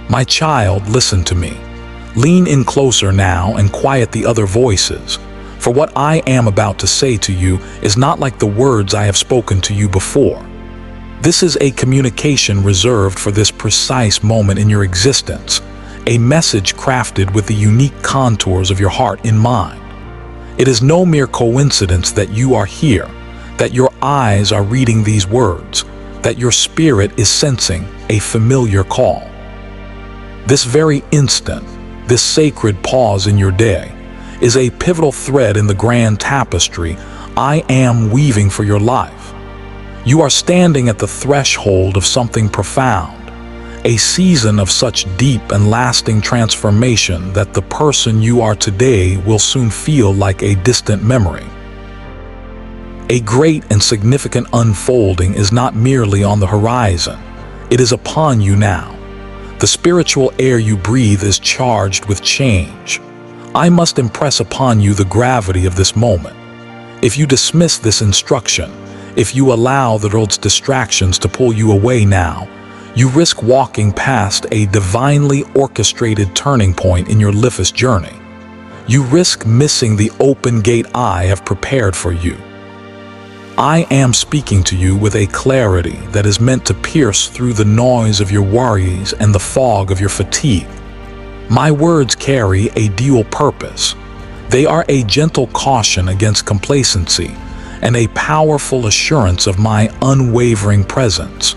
My child, listen to me. Lean in closer now and quiet the other voices, for what I am about to say to you is not like the words I have spoken to you before. This is a communication reserved for this precise moment in your existence, a message crafted with the unique contours of your heart in mind. It is no mere coincidence that you are here, that your eyes are reading these words, that your spirit is sensing a familiar call. This very instant, this sacred pause in your day, is a pivotal thread in the grand tapestry I am weaving for your life. You are standing at the threshold of something profound, a season of such deep and lasting transformation that the person you are today will soon feel like a distant memory. A great and significant unfolding is not merely on the horizon, it is upon you now. The spiritual air you breathe is charged with change. I must impress upon you the gravity of this moment. If you dismiss this instruction, if you allow the world's distractions to pull you away now, you risk walking past a divinely orchestrated turning point in your life's journey. You risk missing the open gate I have prepared for you. I am speaking to you with a clarity that is meant to pierce through the noise of your worries and the fog of your fatigue. My words carry a dual purpose. They are a gentle caution against complacency and a powerful assurance of my unwavering presence.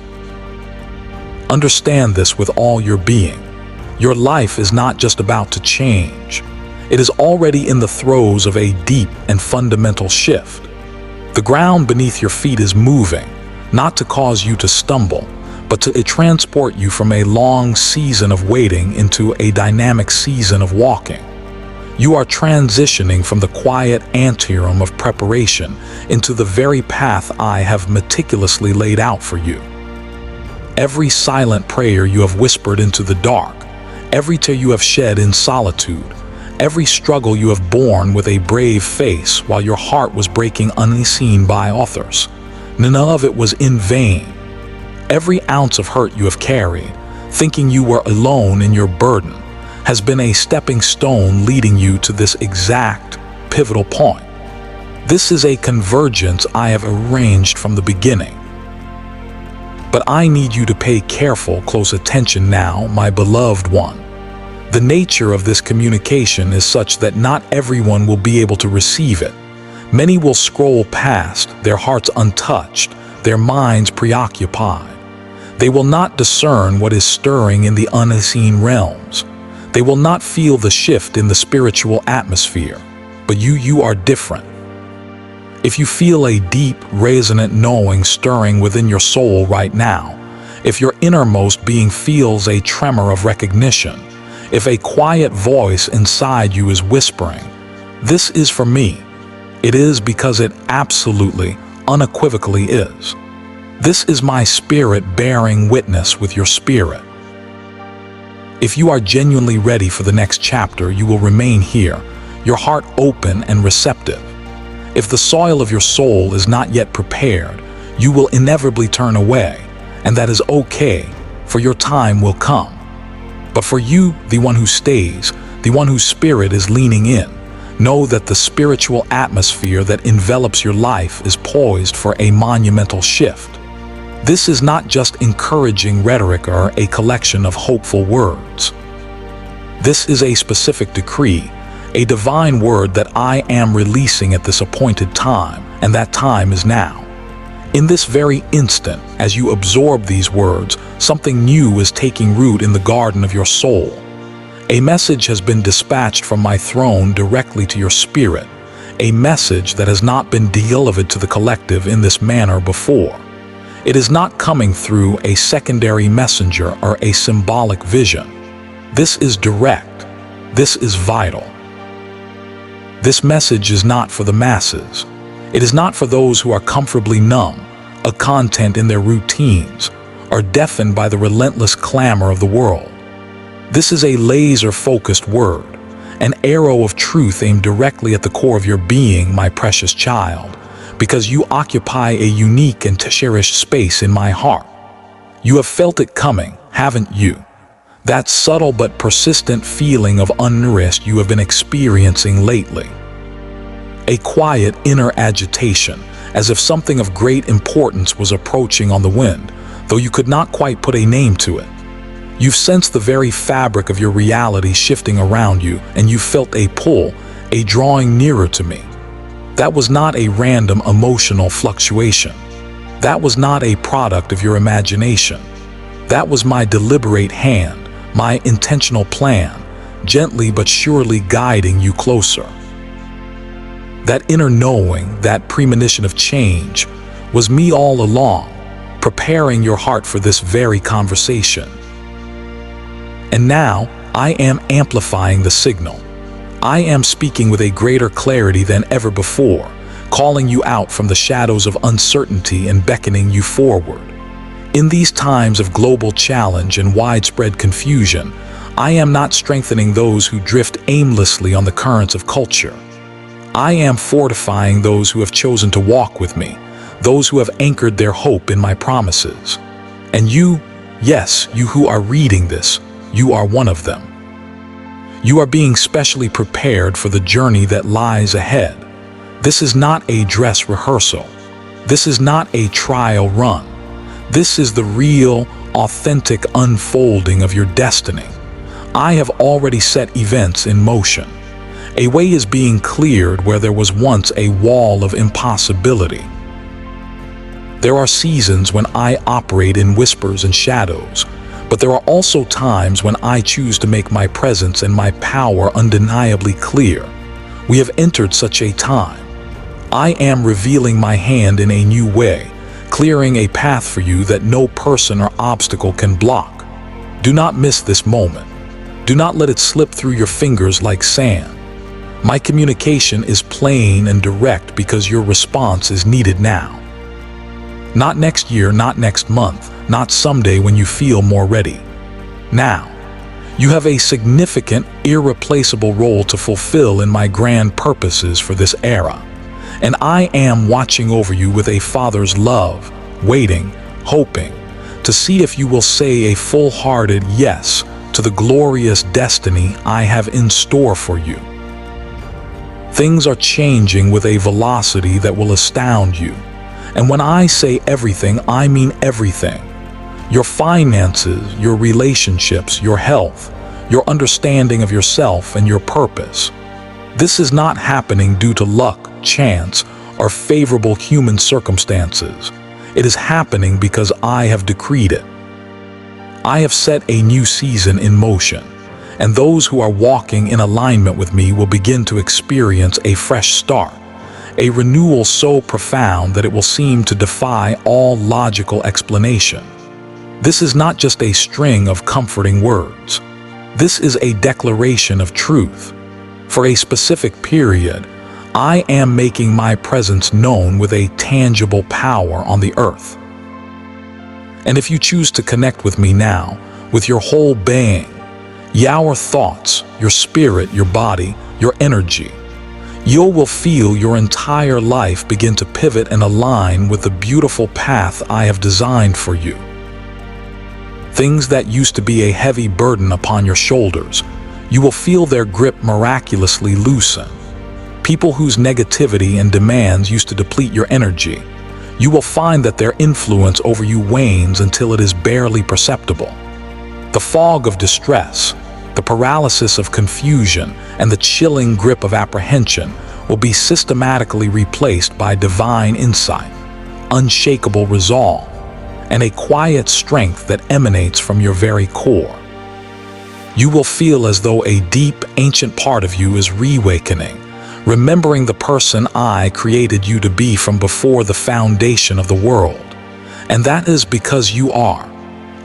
Understand this with all your being. Your life is not just about to change. It is already in the throes of a deep and fundamental shift. The ground beneath your feet is moving, not to cause you to stumble, but to transport you from a long season of waiting into a dynamic season of walking. You are transitioning from the quiet anteroom of preparation into the very path I have meticulously laid out for you. Every silent prayer you have whispered into the dark, every tear you have shed in solitude, every struggle you have borne with a brave face while your heart was breaking unseen by others, none of it was in vain. Every ounce of hurt you have carried, thinking you were alone in your burden, has been a stepping stone leading you to this exact pivotal point. This is a convergence I have arranged from the beginning. But I need you to pay careful, close attention now, my beloved one. The nature of this communication is such that not everyone will be able to receive it. Many will scroll past, their hearts untouched, their minds preoccupied. They will not discern what is stirring in the unseen realms. They will not feel the shift in the spiritual atmosphere. But you are different. If you feel a deep, resonant knowing stirring within your soul right now, if your innermost being feels a tremor of recognition, if a quiet voice inside you is whispering, "This is for me," it is because it absolutely, unequivocally is. This is my spirit bearing witness with your spirit. If you are genuinely ready for the next chapter, you will remain here, your heart open and receptive. If the soil of your soul is not yet prepared, you will inevitably turn away, and that is okay, for your time will come. But for you, the one who stays, the one whose spirit is leaning in, know that the spiritual atmosphere that envelops your life is poised for a monumental shift. This is not just encouraging rhetoric or a collection of hopeful words. This is a specific decree, a divine word that I am releasing at this appointed time, and that time is now. In this very instant, as you absorb these words, something new is taking root in the garden of your soul. A message has been dispatched from my throne directly to your spirit, a message that has not been delivered to the collective in this manner before. It is not coming through a secondary messenger or a symbolic vision. This is direct. This is vital. This message is not for the masses. It is not for those who are comfortably numb, a content in their routines, or deafened by the relentless clamor of the world. This is a laser-focused word, an arrow of truth aimed directly at the core of your being, my precious child, because you occupy a unique and cherished space in my heart. You have felt it coming, haven't you? That subtle but persistent feeling of unrest you have been experiencing lately. A quiet inner agitation, as if something of great importance was approaching on the wind, though you could not quite put a name to it. You've sensed the very fabric of your reality shifting around you, and you felt a pull, a drawing nearer to me. That was not a random emotional fluctuation. That was not a product of your imagination. That was my deliberate hand, my intentional plan, gently but surely guiding you closer. That inner knowing, that premonition of change, was me all along, preparing your heart for this very conversation. And now, I am amplifying the signal. I am speaking with a greater clarity than ever before, calling you out from the shadows of uncertainty and beckoning you forward. In these times of global challenge and widespread confusion, I am not strengthening those who drift aimlessly on the currents of culture. I am fortifying those who have chosen to walk with me, those who have anchored their hope in my promises. And you, yes, you who are reading this, you are one of them. You are being specially prepared for the journey that lies ahead. This is not a dress rehearsal. This is not a trial run. This is the real, authentic unfolding of your destiny. I have already set events in motion. A way is being cleared where there was once a wall of impossibility. There are seasons when I operate in whispers and shadows, but there are also times when I choose to make my presence and my power undeniably clear. We have entered such a time. I am revealing my hand in a new way, clearing a path for you that no person or obstacle can block. Do not miss this moment. Do not let it slip through your fingers like sand. My communication is plain and direct because your response is needed now. Not next year, not next month, not someday when you feel more ready. Now, you have a significant, irreplaceable role to fulfill in my grand purposes for this era. And I am watching over you with a father's love, waiting, hoping, to see if you will say a full-hearted yes to the glorious destiny I have in store for you. Things are changing with a velocity that will astound you. And when I say everything, I mean everything. Your finances, your relationships, your health, your understanding of yourself and your purpose. This is not happening due to luck, chance, or favorable human circumstances. It is happening because I have decreed it. I have set a new season in motion, and those who are walking in alignment with me will begin to experience a fresh start, a renewal so profound that it will seem to defy all logical explanation. This is not just a string of comforting words. This is a declaration of truth. For a specific period, I am making my presence known with a tangible power on the earth. And if you choose to connect with me now, with your whole being, your thoughts, your spirit, your body, your energy, you will feel your entire life begin to pivot and align with the beautiful path I have designed for you. Things that used to be a heavy burden upon your shoulders, you will feel their grip miraculously loosen. People whose negativity and demands used to deplete your energy, you will find that their influence over you wanes until it is barely perceptible. The fog of distress, the paralysis of confusion, and the chilling grip of apprehension will be systematically replaced by divine insight, unshakable resolve, and a quiet strength that emanates from your very core. You will feel as though a deep, ancient part of you is reawakening, remembering the person I created you to be from before the foundation of the world. And that is because you are.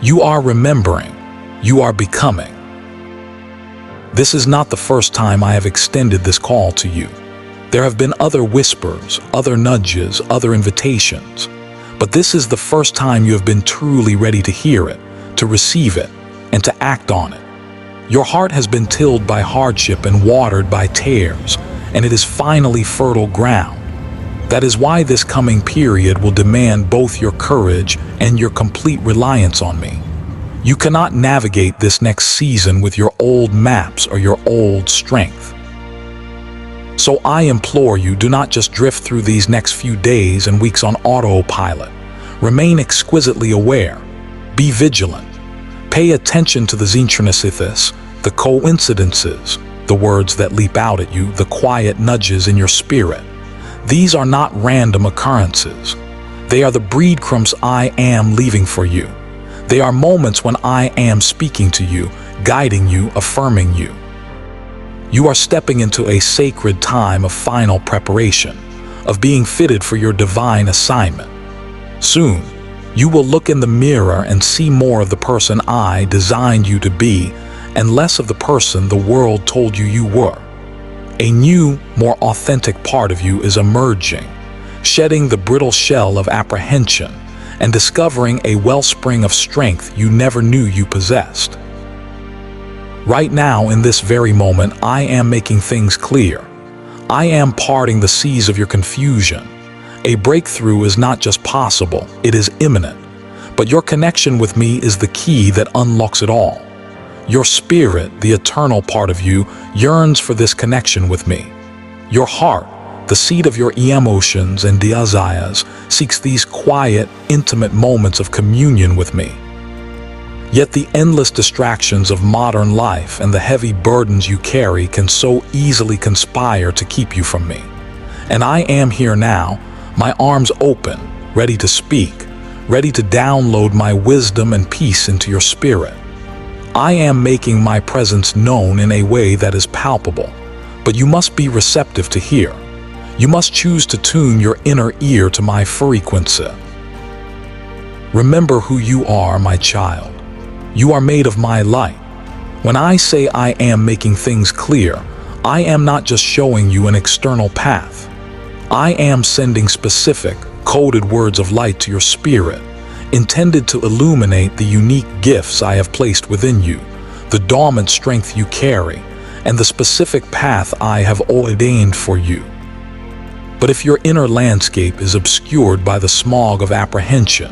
You are remembering. You are becoming. This is not the first time I have extended this call to you. There have been other whispers, other nudges, other invitations. But this is the first time you have been truly ready to hear it, to receive it, and to act on it. Your heart has been tilled by hardship and watered by tears, and it is finally fertile ground. That is why this coming period will demand both your courage and your complete reliance on me. You cannot navigate this next season with your old maps or your old strength. So I implore you, do not just drift through these next few days and weeks on autopilot. Remain exquisitely aware. Be vigilant. Pay attention to the synchronicities, the coincidences, the words that leap out at you, the quiet nudges in your spirit. These are not random occurrences. They are the breadcrumbs I am leaving for you. They are moments when I am speaking to you, guiding you, affirming you. You are stepping into a sacred time of final preparation, of being fitted for your divine assignment. Soon, you will look in the mirror and see more of the person I designed you to be, and less of the person the world told you you were. A new, more authentic part of you is emerging, shedding the brittle shell of apprehension and discovering a wellspring of strength you never knew you possessed. Right now, in this very moment, I am making things clear. I am parting the seas of your confusion. A breakthrough is not just possible, it is imminent. But your connection with me is the key that unlocks it all. Your spirit, the eternal part of you, yearns for this connection with me. Your heart, the seat of your emotions and desires, seeks these quiet, intimate moments of communion with me. Yet the endless distractions of modern life and the heavy burdens you carry can so easily conspire to keep you from me. And I am here now, my arms open, ready to speak, ready to download my wisdom and peace into your spirit. I am making my presence known in a way that is palpable, but you must be receptive to hear. You must choose to tune your inner ear to my frequency. Remember who you are, my child. You are made of my light. When I say I am making things clear, I am not just showing you an external path. I am sending specific, coded words of light to your spirit, intended to illuminate the unique gifts I have placed within you, the dormant strength you carry, and the specific path I have ordained for you. But if your inner landscape is obscured by the smog of apprehension,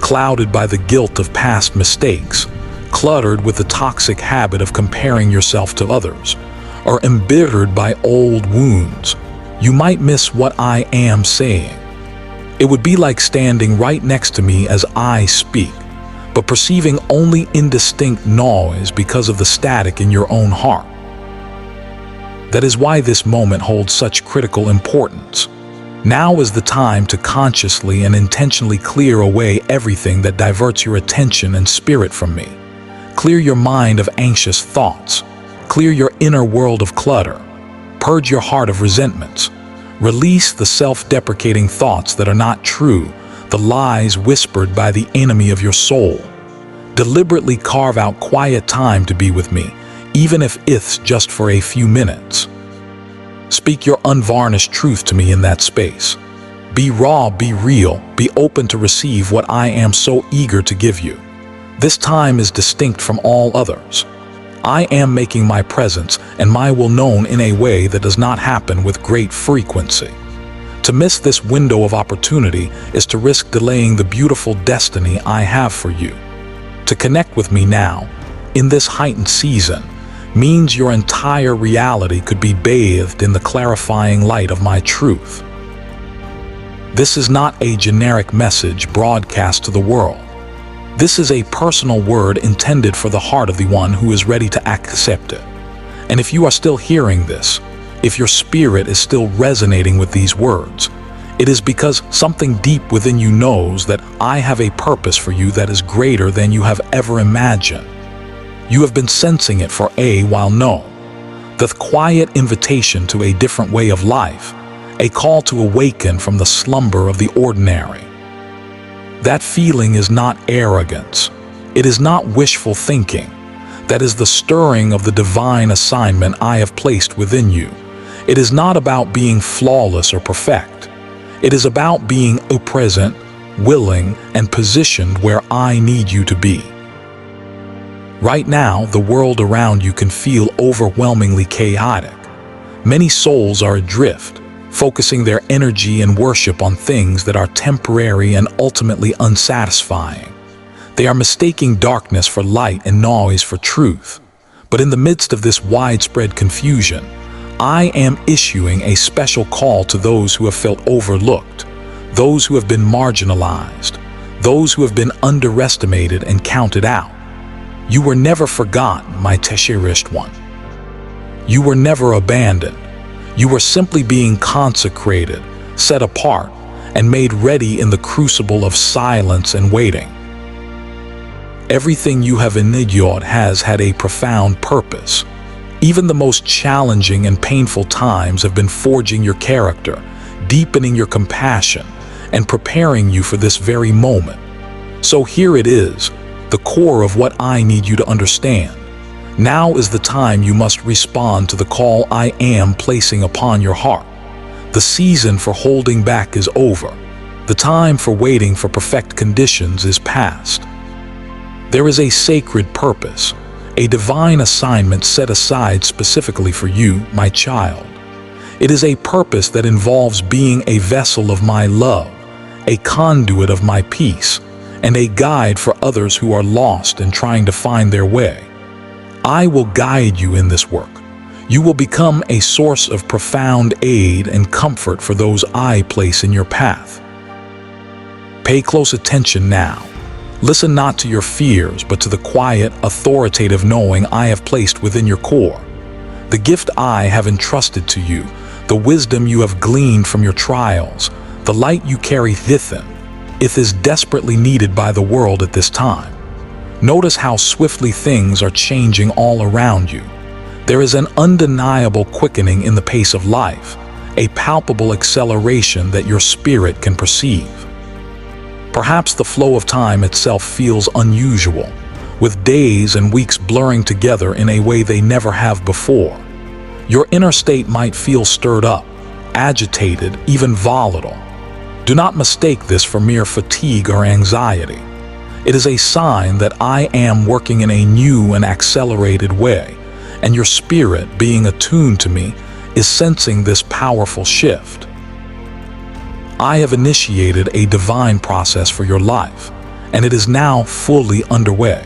clouded by the guilt of past mistakes, cluttered with the toxic habit of comparing yourself to others, or embittered by old wounds, you might miss what I am saying. It would be like standing right next to me as I speak, but perceiving only indistinct noise because of the static in your own heart. That is why this moment holds such critical importance. Now is the time to consciously and intentionally clear away everything that diverts your attention and spirit from me. Clear your mind of anxious thoughts. Clear your inner world of clutter. Purge your heart of resentments. Release the self-deprecating thoughts that are not true, the lies whispered by the enemy of your soul. Deliberately carve out quiet time to be with me, even if it's just for a few minutes. Speak your unvarnished truth to me in that space. Be raw, be real, be open to receive what I am so eager to give you. This time is distinct from all others. I am making my presence and my will known in a way that does not happen with great frequency. To miss this window of opportunity is to risk delaying the beautiful destiny I have for you. To connect with me now, in this heightened season, means your entire reality could be bathed in the clarifying light of my truth. This is not a generic message broadcast to the world. This is a personal word intended for the heart of the one who is ready to accept it. And if you are still hearing this, if your spirit is still resonating with these words, it is because something deep within you knows that I have a purpose for you that is greater than you have ever imagined. You have been sensing it for a while now. The quiet invitation to a different way of life, a call to awaken from the slumber of the ordinary. That feeling is not arrogance. It is not wishful thinking. That is the stirring of the divine assignment I have placed within you. It is not about being flawless or perfect. It is about being present, willing, and positioned where I need you to be. Right now, the world around you can feel overwhelmingly chaotic. Many souls are adrift, focusing their energy and worship on things that are temporary and ultimately unsatisfying. They are mistaking darkness for light and noise for truth. But in the midst of this widespread confusion, I am issuing a special call to those who have felt overlooked, those who have been marginalized, those who have been underestimated and counted out. You were never forgotten, my cherished one. You were never abandoned. You were simply being consecrated, set apart, and made ready in the crucible of silence and waiting. Everything you have endured has had a profound purpose. Even the most challenging and painful times have been forging your character, deepening your compassion, and preparing you for this very moment. So here it is, the core of what I need you to understand. Now is the time you must respond to the call I am placing upon your heart. The season for holding back is over. The time for waiting for perfect conditions is past. There is a sacred purpose, a divine assignment set aside specifically for you, my child. It is a purpose that involves being a vessel of my love, a conduit of my peace, and a guide for others who are lost and trying to find their way. I will guide you in this work. You will become a source of profound aid and comfort for those I place in your path. Pay close attention now. Listen not to your fears, but to the quiet, authoritative knowing I have placed within your core. The gift I have entrusted to you, the wisdom you have gleaned from your trials, the light you carry within, it is desperately needed by the world at this time. Notice how swiftly things are changing all around you. There is an undeniable quickening in the pace of life, a palpable acceleration that your spirit can perceive. Perhaps the flow of time itself feels unusual, with days and weeks blurring together in a way they never have before. Your inner state might feel stirred up, agitated, even volatile. Do not mistake this for mere fatigue or anxiety. It is a sign that I am working in a new and accelerated way, and your spirit, being attuned to me, is sensing this powerful shift. I have initiated a divine process for your life, and it is now fully underway.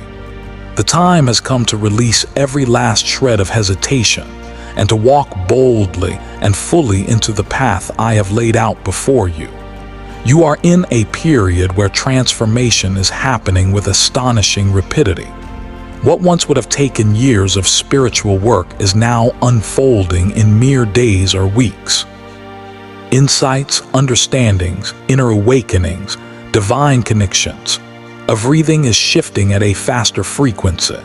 The time has come to release every last shred of hesitation and to walk boldly and fully into the path I have laid out before you. You are in a period where transformation is happening with astonishing rapidity. What once would have taken years of spiritual work is now unfolding in mere days or weeks. Insights, understandings, inner awakenings, divine connections. Everything is shifting at a faster frequency.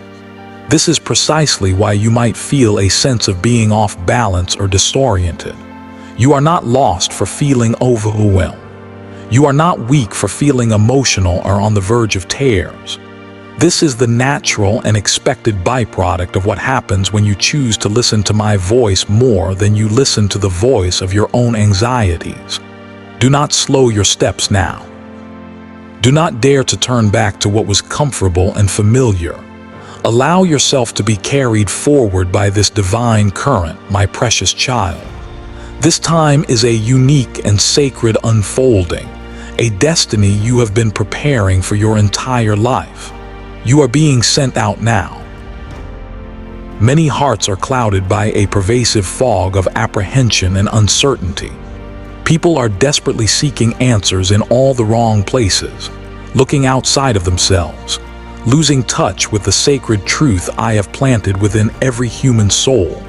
This is precisely why you might feel a sense of being off balance or disoriented. You are not lost for feeling overwhelmed. You are not weak for feeling emotional or on the verge of tears. This is the natural and expected byproduct of what happens when you choose to listen to my voice more than you listen to the voice of your own anxieties. Do not slow your steps now. Do not dare to turn back to what was comfortable and familiar. Allow yourself to be carried forward by this divine current, my precious child. This time is a unique and sacred unfolding, a destiny you have been preparing for your entire life. You are being sent out now. Many hearts are clouded by a pervasive fog of apprehension and uncertainty. People are desperately seeking answers in all the wrong places, looking outside of themselves, losing touch with the sacred truth I have planted within every human soul.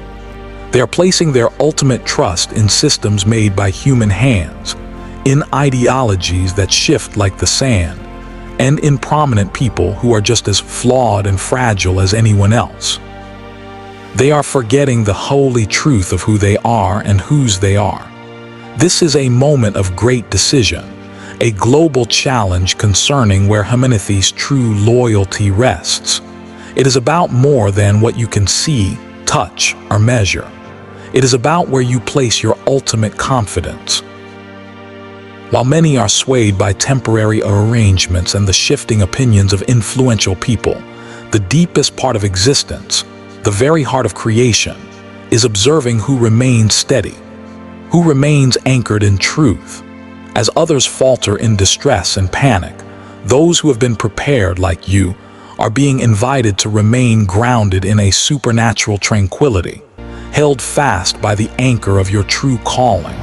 They are placing their ultimate trust in systems made by human hands, in ideologies that shift like the sand, and in prominent people who are just as flawed and fragile as anyone else. They are forgetting the holy truth of who they are and whose they are. This is a moment of great decision, a global challenge concerning where humanity's true loyalty rests. It is about more than what you can see, touch, or measure. It is about where you place your ultimate confidence. While many are swayed by temporary arrangements and the shifting opinions of influential people, the deepest part of existence, the very heart of creation, is observing who remains steady, who remains anchored in truth. As others falter in distress and panic, Those who have been prepared like you are being invited to remain grounded in a supernatural tranquility, held fast by the anchor of your true calling.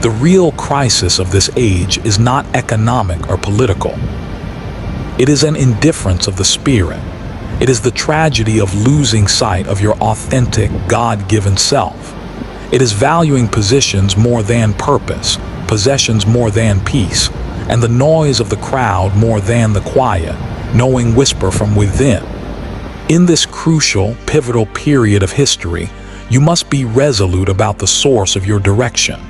The real crisis of this age is not economic or political. It is an indifference of the spirit. It is the tragedy of losing sight of your authentic, God-given self. It is valuing positions more than purpose, possessions more than peace, and the noise of the crowd more than the quiet, knowing whisper from within. In this crucial, pivotal period of history, you must be resolute about the source of your direction.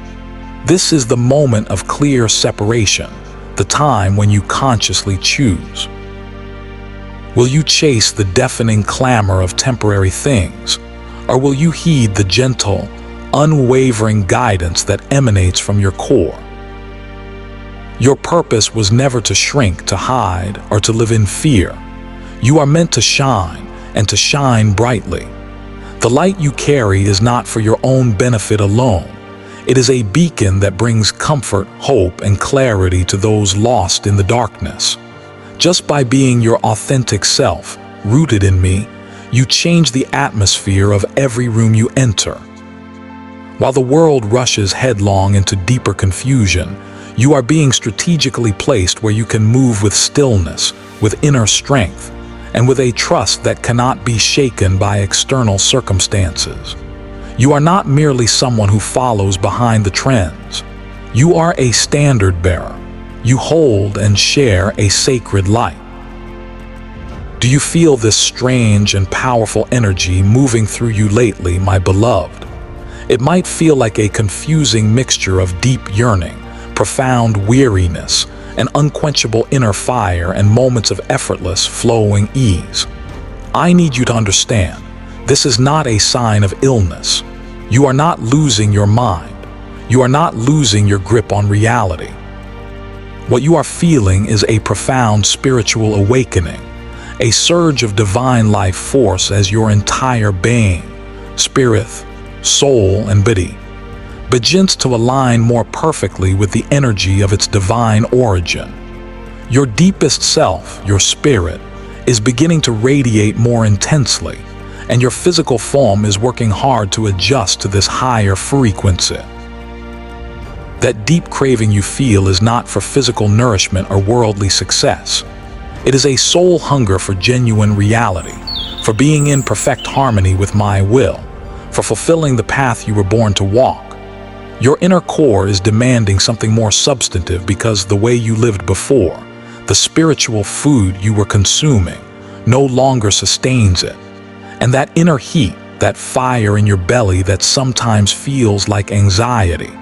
This is the moment of clear separation, the time when you consciously choose. Will you chase the deafening clamor of temporary things, or will you heed the gentle, unwavering guidance that emanates from your core? Your purpose was never to shrink, to hide, or to live in fear. You are meant to shine, and to shine brightly. The light you carry is not for your own benefit alone. It is a beacon that brings comfort, hope, and clarity to those lost in the darkness. Just by being your authentic self, rooted in me, you change the atmosphere of every room you enter. While the world rushes headlong into deeper confusion, you are being strategically placed where you can move with stillness, with inner strength, and with a trust that cannot be shaken by external circumstances. You are not merely someone who follows behind the trends. You are a standard bearer. You hold and share a sacred light. Do you feel this strange and powerful energy moving through you lately, my beloved? It might feel like a confusing mixture of deep yearning, profound weariness, an unquenchable inner fire, and moments of effortless, flowing ease. I need you to understand, this is not a sign of illness. You are not losing your mind. You are not losing your grip on reality. What you are feeling is a profound spiritual awakening, a surge of divine life force as your entire being, spirit, soul, and body begins to align more perfectly with the energy of its divine origin. Your deepest self, your spirit, is beginning to radiate more intensely, and your physical form is working hard to adjust to this higher frequency. That deep craving you feel is not for physical nourishment or worldly success. It is a soul hunger for genuine reality, for being in perfect harmony with my will, for fulfilling the path you were born to walk. Your inner core is demanding something more substantive because the way you lived before, the spiritual food you were consuming, no longer sustains it. And that inner heat, that fire in your belly that sometimes feels like anxiety,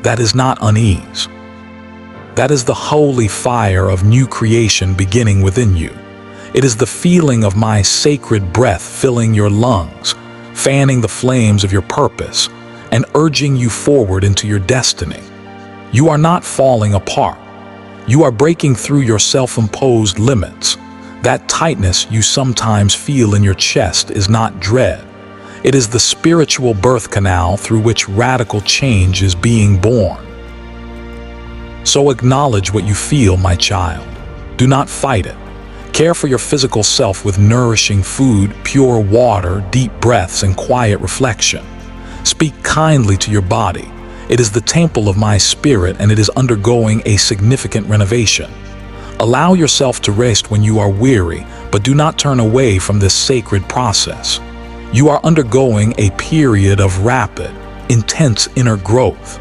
that is not unease. That is the holy fire of new creation beginning within you. It is the feeling of my sacred breath filling your lungs, fanning the flames of your purpose, and urging you forward into your destiny. You are not falling apart. You are breaking through your self-imposed limits. That tightness you sometimes feel in your chest is not dread. It is the spiritual birth canal through which radical change is being born. So acknowledge what you feel, my child. Do not fight it. Care for your physical self with nourishing food, pure water, deep breaths, and quiet reflection. Speak kindly to your body. It is the temple of my spirit, and it is undergoing a significant renovation. Allow yourself to rest when you are weary, but do not turn away from this sacred process. You are undergoing a period of rapid, intense inner growth.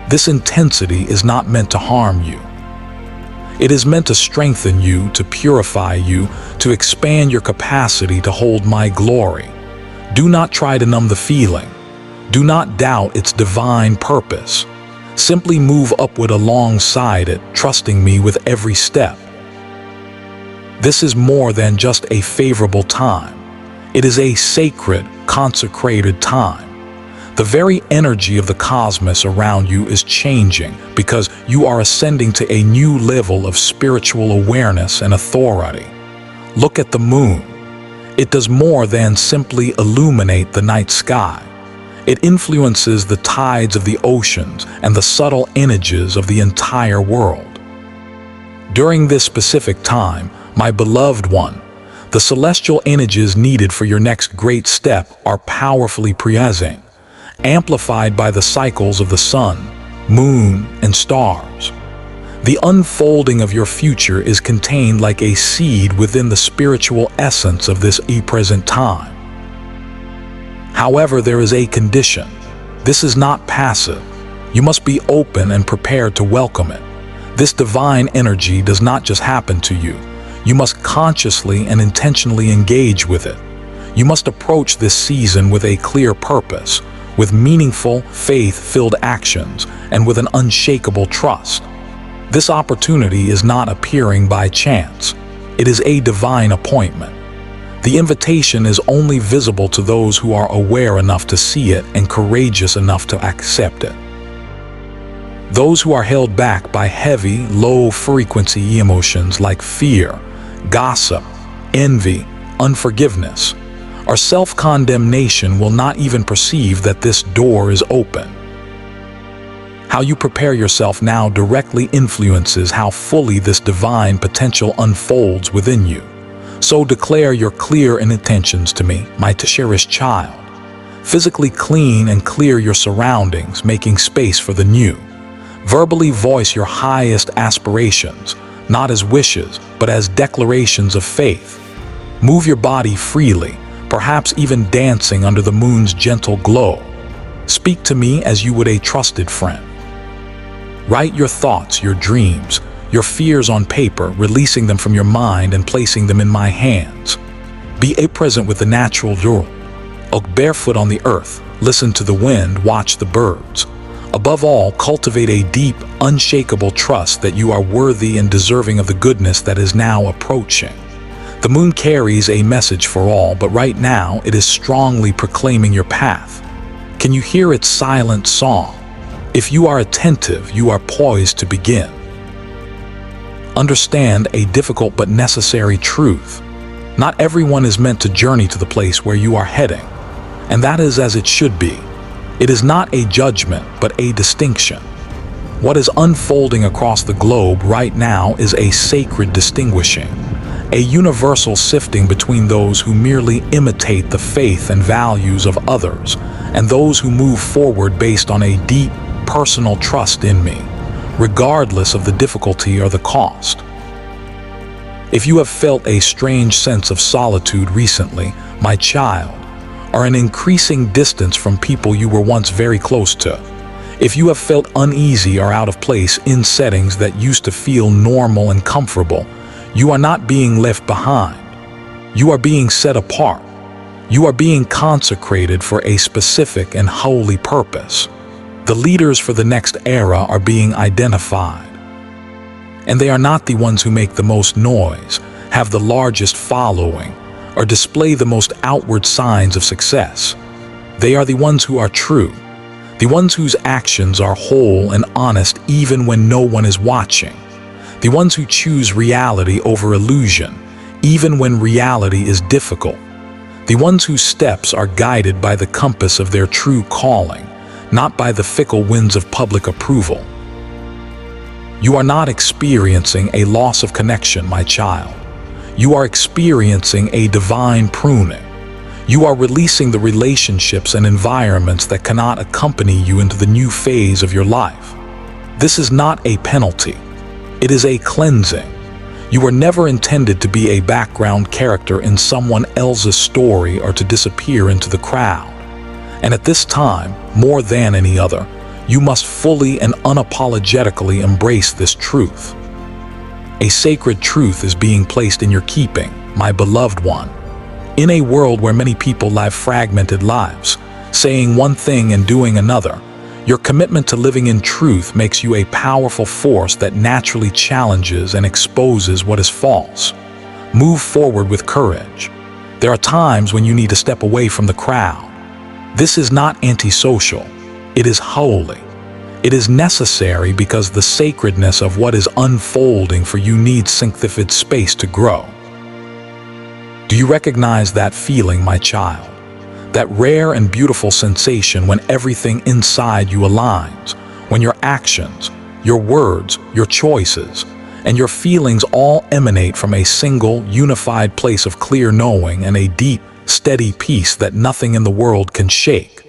This intensity is not meant to harm you. It is meant to strengthen you, to purify you, to expand your capacity to hold my glory. Do not try to numb the feeling. Do not doubt its divine purpose. Simply move upward alongside it, trusting me with every step. This is more than just a favorable time. It is a sacred, consecrated time. The very energy of the cosmos around you is changing because you are ascending to a new level of spiritual awareness and authority. Look at the moon. It does more than simply illuminate the night sky. It influences the tides of the oceans and the subtle energies of the entire world. During this specific time, my beloved one, the celestial energies needed for your next great step are powerfully present, amplified by the cycles of the sun, moon, and stars. The unfolding of your future is contained like a seed within the spiritual essence of this present time. However, there is a condition. This is not passive. You must be open and prepared to welcome it. This divine energy does not just happen to you. You must consciously and intentionally engage with it. You must approach this season with a clear purpose, with meaningful, faith-filled actions, and with an unshakable trust. This opportunity is not appearing by chance. It is a divine appointment. The invitation is only visible to those who are aware enough to see it and courageous enough to accept it. Those who are held back by heavy, low-frequency emotions like fear, gossip, envy, unforgiveness, or self-condemnation will not even perceive that this door is open. How you prepare yourself now directly influences how fully this divine potential unfolds within you. So declare your clear intentions to me, my cherished child. Physically clean and clear your surroundings, making space for the new. Verbally voice your highest aspirations, not as wishes, but as declarations of faith. Move your body freely, perhaps even dancing under the moon's gentle glow. Speak to me as you would a trusted friend. Write your thoughts, your dreams, your fears on paper, releasing them from your mind and placing them in my hands. Be present with the natural world. Walk barefoot on the earth, listen to the wind, watch the birds. Above all, cultivate a deep, unshakable trust that you are worthy and deserving of the goodness that is now approaching. The moon carries a message for all, but right now it is strongly proclaiming your path. Can you hear its silent song? If you are attentive, you are poised to begin. Understand a difficult but necessary truth. Not everyone is meant to journey to the place where you are heading, and that is as it should be. It is not a judgment, but a distinction. What is unfolding across the globe right now is a sacred distinguishing, a universal sifting between those who merely imitate the faith and values of others, and those who move forward based on a deep, personal trust in me, regardless of the difficulty or the cost. If you have felt a strange sense of solitude recently, my child, or an increasing distance from people you were once very close to, if you have felt uneasy or out of place in settings that used to feel normal and comfortable, you are not being left behind. You are being set apart. You are being consecrated for a specific and holy purpose. The leaders for the next era are being identified. And they are not the ones who make the most noise, have the largest following, or display the most outward signs of success. They are the ones who are true, the ones whose actions are whole and honest even when no one is watching, the ones who choose reality over illusion, even when reality is difficult, the ones whose steps are guided by the compass of their true calling, not by the fickle winds of public approval. You are not experiencing a loss of connection, my child. You are experiencing a divine pruning. You are releasing the relationships and environments that cannot accompany you into the new phase of your life. This is not a penalty. It is a cleansing. You were never intended to be a background character in someone else's story or to disappear into the crowd. And at this time, more than any other, you must fully and unapologetically embrace this truth. A sacred truth is being placed in your keeping, my beloved one. In a world where many people live fragmented lives, saying one thing and doing another, your commitment to living in truth makes you a powerful force that naturally challenges and exposes what is false. Move forward with courage. There are times when you need to step away from the crowd. This is not antisocial. It is holy. It is necessary because the sacredness of what is unfolding for you needs sanctified space to grow. Do you recognize that feeling, my child? That rare and beautiful sensation when everything inside you aligns, when your actions, your words, your choices, and your feelings all emanate from a single, unified place of clear knowing and a deep, steady peace that nothing in the world can shake.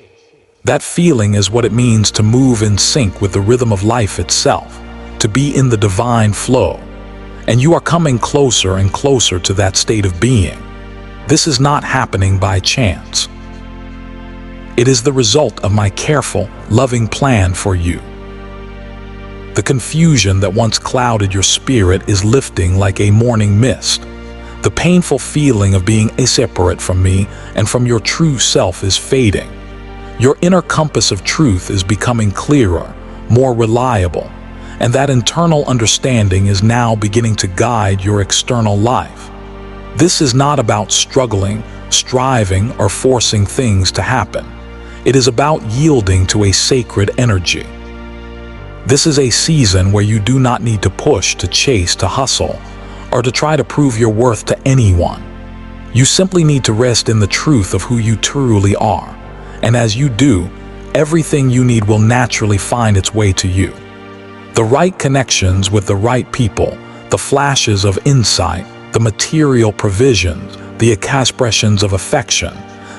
That feeling is what it means to move in sync with the rhythm of life itself, to be in the divine flow. And you are coming closer and closer to that state of being. This is not happening by chance. It is the result of my careful, loving plan for you. The confusion that once clouded your spirit is lifting like a morning mist. The painful feeling of being separate from me and from your true self is fading. Your inner compass of truth is becoming clearer, more reliable, and that internal understanding is now beginning to guide your external life. This is not about struggling, striving, or forcing things to happen. It is about yielding to a sacred energy. This is a season where you do not need to push, to chase, to hustle, or to try to prove your worth to anyone. You simply need to rest in the truth of who you truly are. And as you do, everything you need will naturally find its way to you. The right connections with the right people, the flashes of insight, the material provisions, the expressions of affection,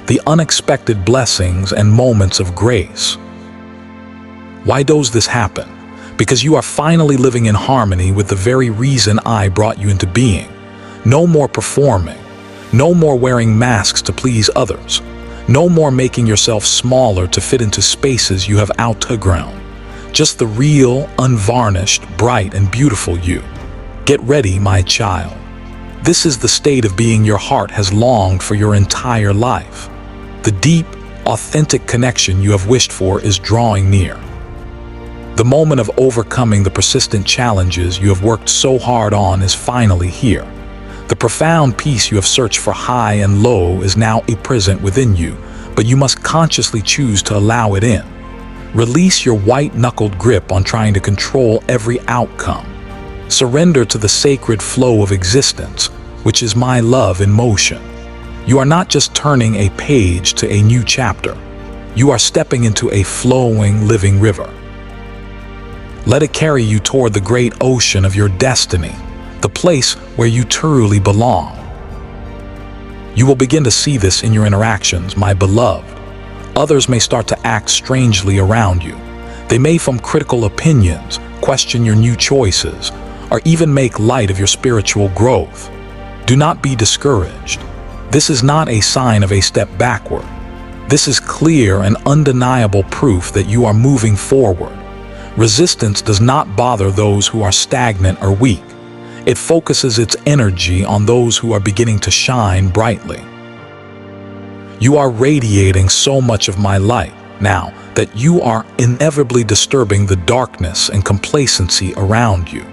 the unexpected blessings and moments of grace. Why does this happen? Because you are finally living in harmony with the very reason I brought you into being. No more performing. No more wearing masks to please others. No more making yourself smaller to fit into spaces you have outgrown. Just the real, unvarnished, bright, and beautiful you. Get ready, my child. This is the state of being your heart has longed for your entire life. The deep, authentic connection you have wished for is drawing near. The moment of overcoming the persistent challenges you have worked so hard on is finally here. The profound peace you have searched for high and low is now present within you, but you must consciously choose to allow it in. Release your white-knuckled grip on trying to control every outcome. Surrender to the sacred flow of existence, which is my love in motion. You are not just turning a page to a new chapter. You are stepping into a flowing, living river. Let it carry you toward the great ocean of your destiny, the place where you truly belong. You will begin to see this in your interactions, my beloved. Others may start to act strangely around you. They may form critical opinions, question your new choices, or even make light of your spiritual growth. Do not be discouraged. This is not a sign of a step backward. This is clear and undeniable proof that you are moving forward. Resistance does not bother those who are stagnant or weak. It focuses its energy on those who are beginning to shine brightly. You are radiating so much of my light now that you are inevitably disturbing the darkness and complacency around you.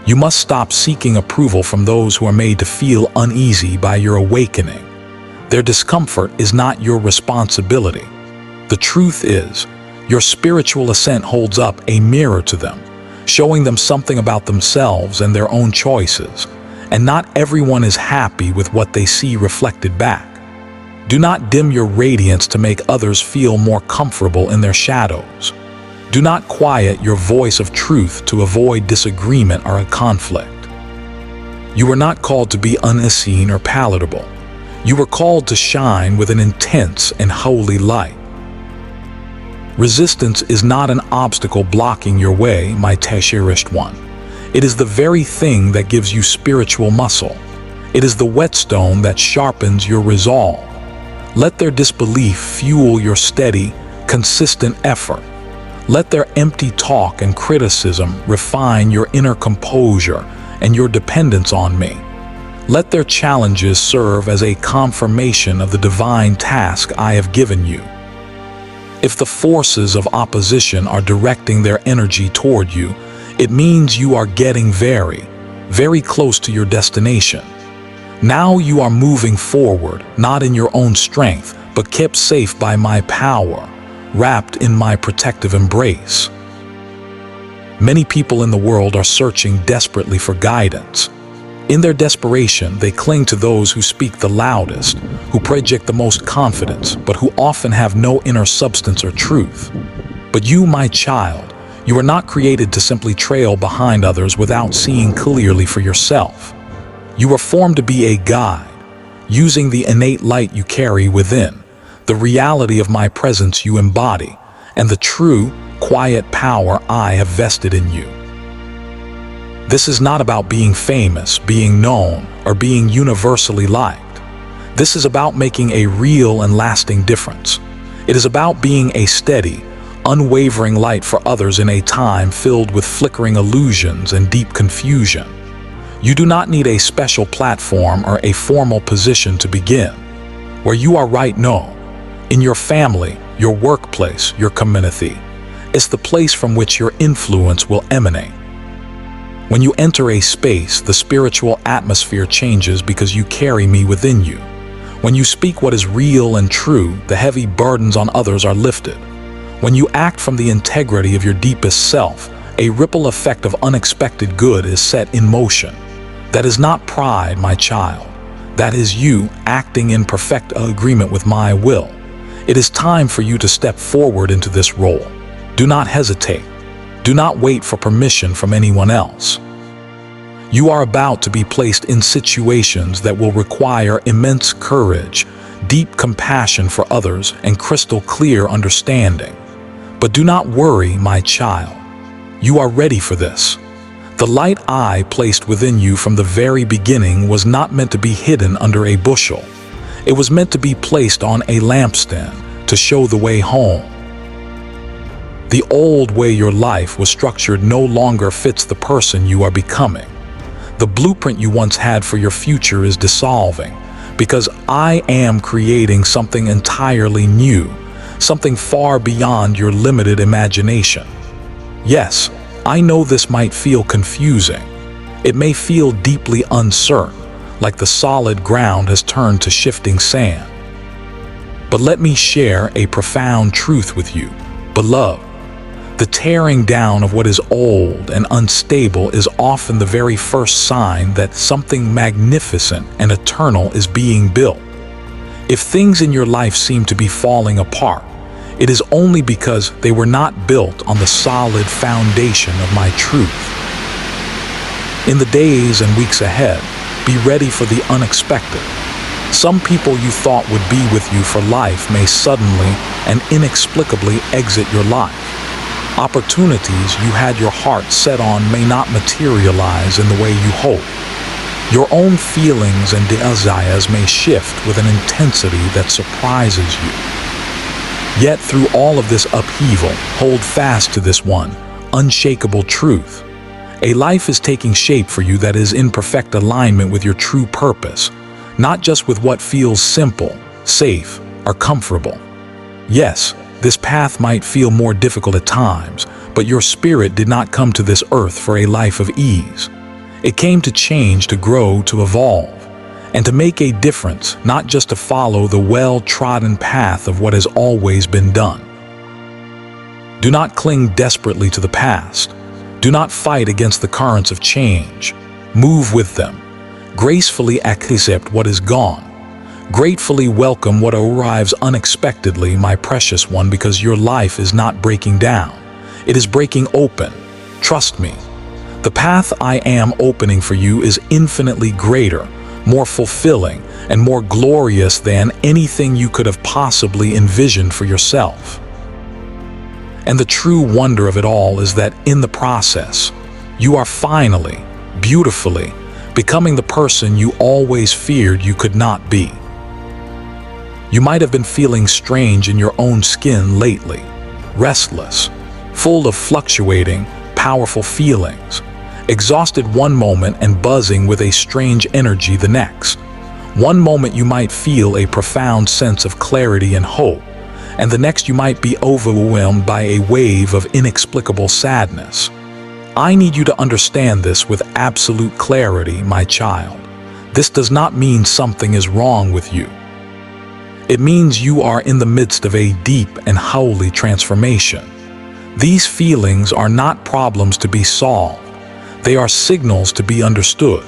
You must stop seeking approval from those who are made to feel uneasy by your awakening. Their discomfort is not your responsibility. The truth is, your spiritual ascent holds up a mirror to them, showing them something about themselves and their own choices, and not everyone is happy with what they see reflected back. Do not dim your radiance to make others feel more comfortable in their shadows. Do not quiet your voice of truth to avoid disagreement or a conflict. You were not called to be unseen or palatable. You were called to shine with an intense and holy light. Resistance is not an obstacle blocking your way, my cherished one. It is the very thing that gives you spiritual muscle. It is the whetstone that sharpens your resolve. Let their disbelief fuel your steady, consistent effort. Let their empty talk and criticism refine your inner composure and your dependence on me. Let their challenges serve as a confirmation of the divine task I have given you. If the forces of opposition are directing their energy toward you, it means you are getting very, very close to your destination. Now you are moving forward, not in your own strength, but kept safe by my power, wrapped in my protective embrace. Many people in the world are searching desperately for guidance. In their desperation, they cling to those who speak the loudest, who project the most confidence, but who often have no inner substance or truth. But you, my child, You are not created to simply trail behind others without seeing clearly for yourself. You are formed to be a guide, using the innate light you carry within, the reality of my presence you embody, and the true, quiet power I have vested in you. This is not about being famous, being known, or being universally liked. This is about making a real and lasting difference. It is about being a steady, unwavering light for others in a time filled with flickering illusions and deep confusion. You do not need a special platform or a formal position to begin. Where you are right now, in your family, your workplace, your community, it's the place from which your influence will emanate. When you enter a space, the spiritual atmosphere changes because you carry me within you. When you speak what is real and true, the heavy burdens on others are lifted. When you act from the integrity of your deepest self, a ripple effect of unexpected good is set in motion. That is not pride, my child. That is you acting in perfect agreement with my will. It is time for you to step forward into this role. Do not hesitate. Do not wait for permission from anyone else. You are about to be placed in situations that will require immense courage, deep compassion for others, and crystal clear understanding. But do not worry, my child. You are ready for this. The light I placed within you from the very beginning was not meant to be hidden under a bushel. It was meant to be placed on a lampstand to show the way home. The old way your life was structured no longer fits the person you are becoming. The blueprint you once had for your future is dissolving because I am creating something entirely new, something far beyond your limited imagination. Yes, I know this might feel confusing. It may feel deeply uncertain, like the solid ground has turned to shifting sand. But let me share a profound truth with you, beloved. The tearing down of what is old and unstable is often the very first sign that something magnificent and eternal is being built. If things in your life seem to be falling apart, it is only because they were not built on the solid foundation of my truth. In the days and weeks ahead, be ready for the unexpected. Some people you thought would be with you for life may suddenly and inexplicably exit your life. Opportunities you had your heart set on may not materialize in the way you hoped. Your own feelings and desires may shift with an intensity that surprises you. Yet through all of this upheaval, hold fast to this one unshakable truth. A life is taking shape for you that is in perfect alignment with your true purpose, not just with what feels simple, safe, or comfortable. Yes, this path might feel more difficult at times, but your spirit did not come to this earth for a life of ease. It came to change, to grow, to evolve, and to make a difference, not just to follow the well-trodden path of what has always been done. Do not cling desperately to the past. Do not fight against the currents of change. Move with them. Gracefully accept what is gone. Gratefully welcome what arrives unexpectedly, my precious one, because your life is not breaking down. It is breaking open. Trust me. The path I am opening for you is infinitely greater, more fulfilling, and more glorious than anything you could have possibly envisioned for yourself. And the true wonder of it all is that in the process, you are finally, beautifully, becoming the person you always feared you could not be. You might have been feeling strange in your own skin lately, restless, full of fluctuating, powerful feelings, exhausted one moment and buzzing with a strange energy the next. One moment you might feel a profound sense of clarity and hope, and the next you might be overwhelmed by a wave of inexplicable sadness. I need you to understand this with absolute clarity, my child. This does not mean something is wrong with you. It means you are in the midst of a deep and holy transformation. These feelings are not problems to be solved. They are signals to be understood.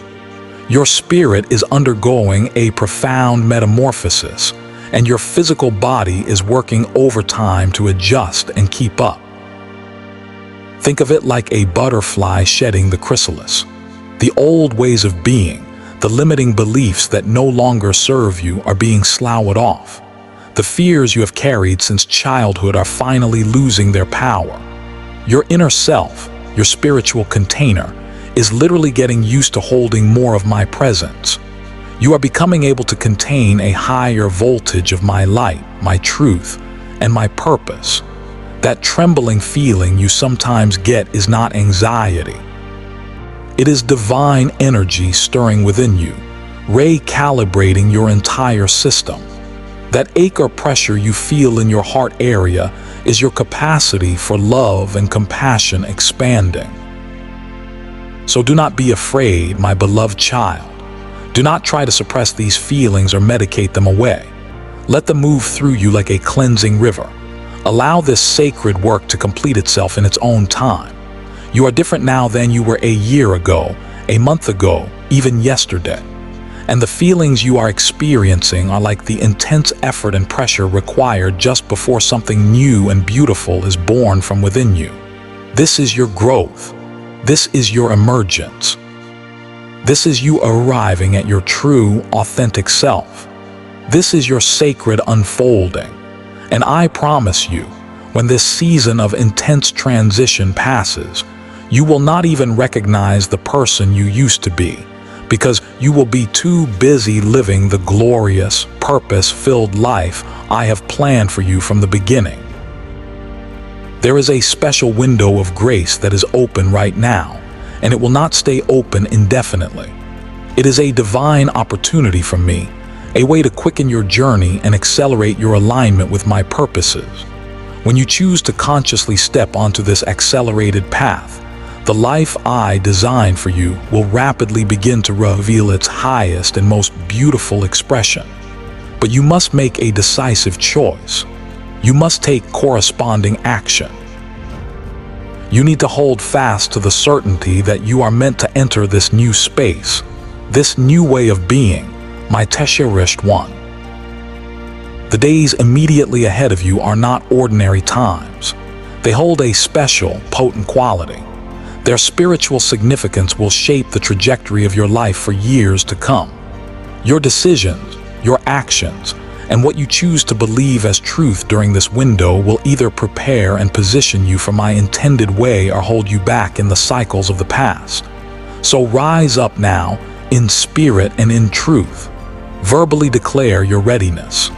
Your spirit is undergoing a profound metamorphosis, and your physical body is working overtime to adjust and keep up. Think of it like a butterfly shedding the chrysalis. The old ways of being, the limiting beliefs that no longer serve you, are being sloughed off. The fears you have carried since childhood are finally losing their power. Your inner self, your spiritual container, is literally getting used to holding more of my presence. You are becoming able to contain a higher voltage of my light, my truth, and my purpose. That trembling feeling you sometimes get is not anxiety. It is divine energy stirring within you, recalibrating your entire system. That ache or pressure you feel in your heart area is your capacity for love and compassion expanding. So do not be afraid, my beloved child. Do not try to suppress these feelings or medicate them away. Let them move through you like a cleansing river. Allow this sacred work to complete itself in its own time. You are different now than you were a year ago, a month ago, even yesterday. And the feelings you are experiencing are like the intense effort and pressure required just before something new and beautiful is born from within you. This is your growth. This is your emergence. This is you arriving at your true, authentic self. This is your sacred unfolding. And I promise you, when this season of intense transition passes, you will not even recognize the person you used to be, because you will be too busy living the glorious, purpose-filled life I have planned for you from the beginning. There is a special window of grace that is open right now, and it will not stay open indefinitely. It is a divine opportunity from me, a way to quicken your journey and accelerate your alignment with my purposes. When you choose to consciously step onto this accelerated path, the life I designed for you will rapidly begin to reveal its highest and most beautiful expression. But you must make a decisive choice. You must take corresponding action. You need to hold fast to the certainty that you are meant to enter this new space, this new way of being, my cherished one. The days immediately ahead of you are not ordinary times. They hold a special, potent quality. Their spiritual significance will shape the trajectory of your life for years to come. Your decisions, your actions, and what you choose to believe as truth during this window will either prepare and position you for my intended way or hold you back in the cycles of the past. So rise up now, in spirit and in truth. Verbally declare your readiness.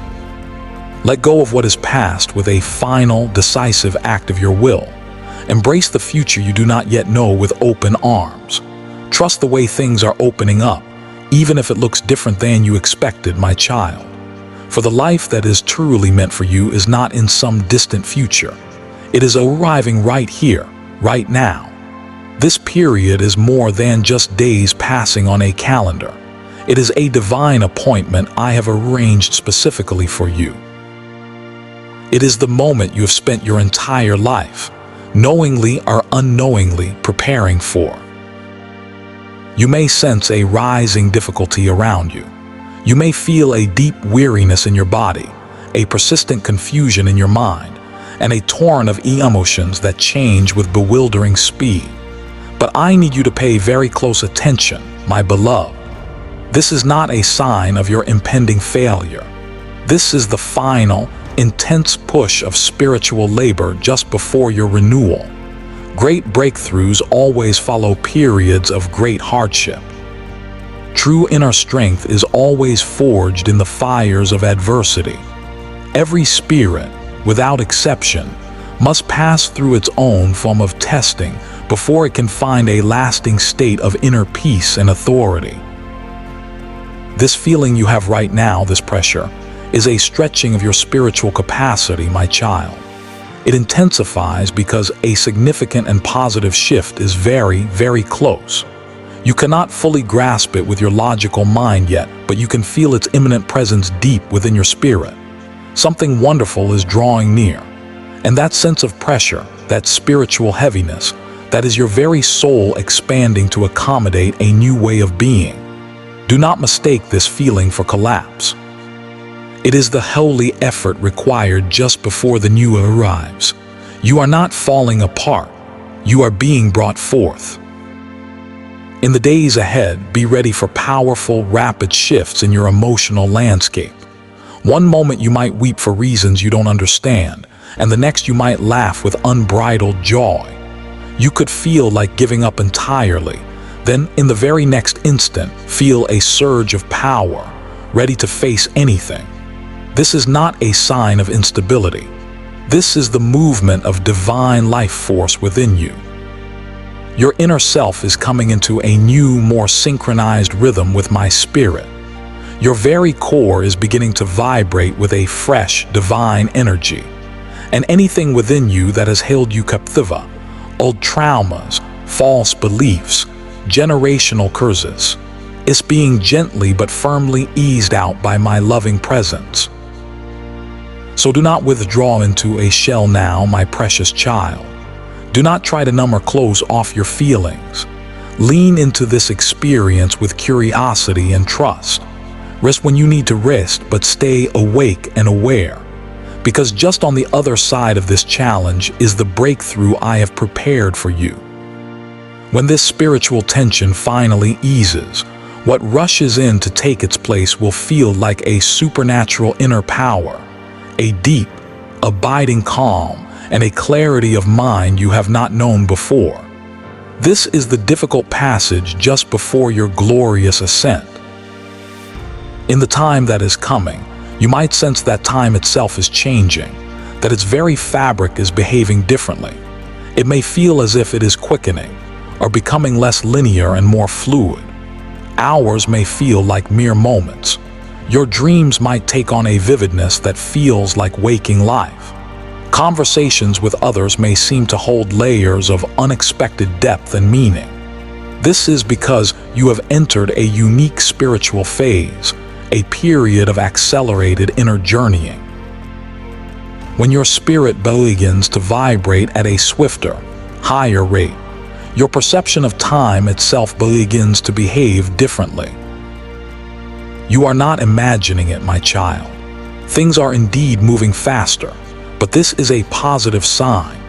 Let go of what is past with a final, decisive act of your will. Embrace the future you do not yet know with open arms. Trust the way things are opening up, even if it looks different than you expected, my child. For the life that is truly meant for you is not in some distant future. It is arriving right here, right now. This period is more than just days passing on a calendar. It is a divine appointment I have arranged specifically for you. It is the moment you have spent your entire life, knowingly or unknowingly, preparing for. You may sense a rising difficulty around you. You may feel a deep weariness in your body, a persistent confusion in your mind, and a torrent of emotions that change with bewildering speed. But I need you to pay very close attention, my beloved. This is not a sign of your impending failure. This is the final, intense push of spiritual labor just before your renewal. Great breakthroughs always follow periods of great hardship. True inner strength is always forged in the fires of adversity. Every spirit, without exception, must pass through its own form of testing before it can find a lasting state of inner peace and authority. This feeling you have right now, this pressure, is a stretching of your spiritual capacity, my child. It intensifies because a significant and positive shift is very, very close. You cannot fully grasp it with your logical mind yet, but you can feel its imminent presence deep within your spirit. Something wonderful is drawing near. And that sense of pressure, that spiritual heaviness, that is your very soul expanding to accommodate a new way of being. Do not mistake this feeling for collapse. It is the holy effort required just before the new arrives. You are not falling apart. You are being brought forth. In the days ahead, be ready for powerful, rapid shifts in your emotional landscape. One moment you might weep for reasons you don't understand, and the next you might laugh with unbridled joy. You could feel like giving up entirely, then in the very next instant, feel a surge of power, ready to face anything. This is not a sign of instability. This is the movement of divine life force within you. Your inner self is coming into a new, more synchronized rhythm with my spirit. Your very core is beginning to vibrate with a fresh, divine energy. And anything within you that has held you captive, old traumas, false beliefs, generational curses, is being gently but firmly eased out by my loving presence. So do not withdraw into a shell now, my precious child. Do not try to numb or close off your feelings. Lean into this experience with curiosity and trust. Rest when you need to rest, but stay awake and aware. Because just on the other side of this challenge is the breakthrough I have prepared for you. When this spiritual tension finally eases, what rushes in to take its place will feel like a supernatural inner power, a deep, abiding calm, and a clarity of mind you have not known before. This is the difficult passage just before your glorious ascent. In the time that is coming, you might sense that time itself is changing, that its very fabric is behaving differently. It may feel as if it is quickening, or becoming less linear and more fluid. Hours may feel like mere moments. Your dreams might take on a vividness that feels like waking life. Conversations with others may seem to hold layers of unexpected depth and meaning. This is because you have entered a unique spiritual phase, a period of accelerated inner journeying. When your spirit begins to vibrate at a swifter, higher rate, your perception of time itself begins to behave differently. You are not imagining it, my child. Things are indeed moving faster, but this is a positive sign.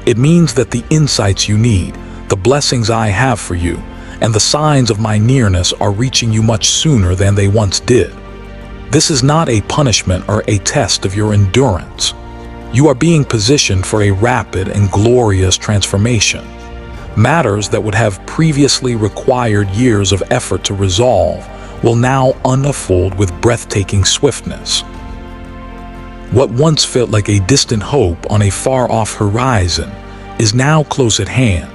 It means that the insights you need, the blessings I have for you, and the signs of my nearness are reaching you much sooner than they once did. This is not a punishment or a test of your endurance. You are being positioned for a rapid and glorious transformation. Matters that would have previously required years of effort to resolve will now unfold with breathtaking swiftness. What once felt like a distant hope on a far-off horizon is now close at hand.